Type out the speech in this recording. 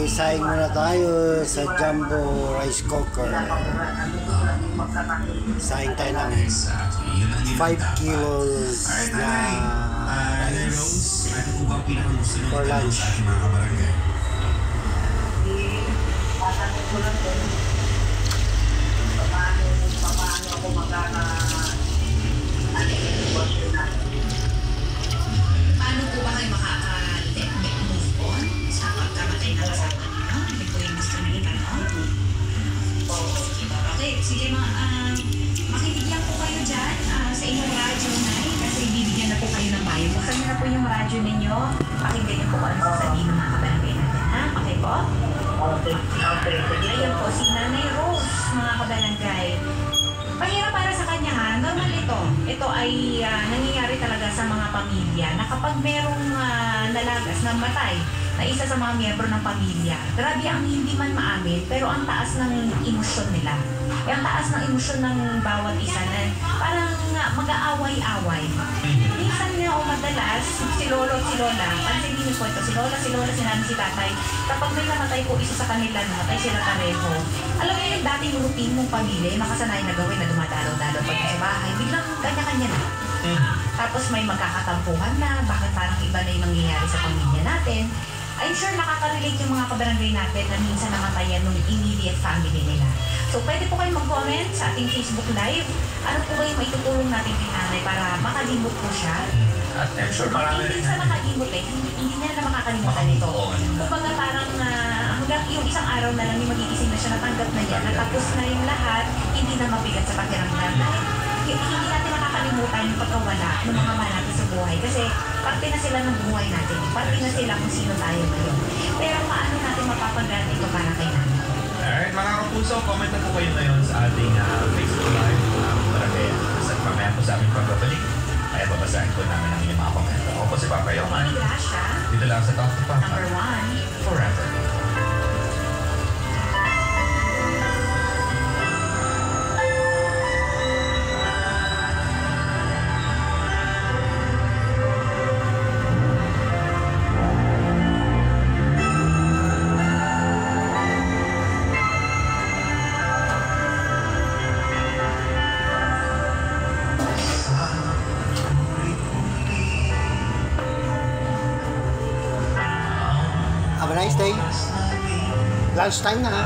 Saing muna tayo sa Jumbo Rice Cooker. Saing tayo ng 5 kilos na rice for lunch. Paano po ba kayo makaka-let me move on sa pagkamatay na kasama ninyo? Hindi po yung gusto nyo itanong? Okay, sige makinig lang po kayo dyan sa inyong radyo na kasi bibigyan na po kayo ng payo. Buksan nyo na po yung radyo ninyo. Pakinggan nyo po kung ano sasabihin ng mga kabarangay natin, ha? Okay po? Okay. Ayan po, si Nanay Rose, mga kabarangay. Mahirap para sa kanya ha, normal ito. Ito ay nangyayari talaga sa mga pamilya na kapag merong nalagas na matay na isa sa mga miyembro ng pamilya, grabe ang hindi man maamin, pero ang taas ng emosyon nila. Ang taas ng emosyon ng bawat isa na parang mag-aaway-away. Minsan nga o madalas, si Lolo at si Lola, pansinin niyo po ito, si Lola, si Nanay, si Tatay, kapag may namatay po isa sa kanila, namatay sila pareho. Alam niyo yung dating routine ng pamilya, yung nakasanayan na gawin na dumadalo-dalo pag sa bahay, biglang kanya-kanya na. Tapos may magkakatampuhan na, bakit parang iba na yung nangyayari sa pamilya natin. I'm sure nakaka-relate yung mga kabarangay natin na minsan namatayan ng immediate family nila. So, pwede po kayo mag-comment sa ating Facebook Live. Ano po ba yung maitutulong natin kay nanay para makalimot po siya? At I'm sure marami rin. Hindi sa makalimot hindi niya na makakalimutan ito. Kumbaga parang hanggang yung isang araw na lang yung magigising na siya, natanggap na niya, natapos na yung lahat, hindi na mabigat sa pakiramdam. Dahil hindi natin makakalimutan yung pagkawala ng mga mahal natin sa buhay. Kasi parte na sila ng buhay natin. Parte na sila kung sino tayo ngayon. Pero paano natin mapapagana ito para kay nanay? Alright, mga kapuso, comment na po kayo ngayon sa ating Facebook Live. Marami. Basta mamaya po sa aming pagbabalik. Kaya babasahin po namin ang inyong mga komento. Ako po si Papa Yoman. Dito lang sa Talk to Papa. Number 1. Forever. Have a nice day. Lunchtime na ha.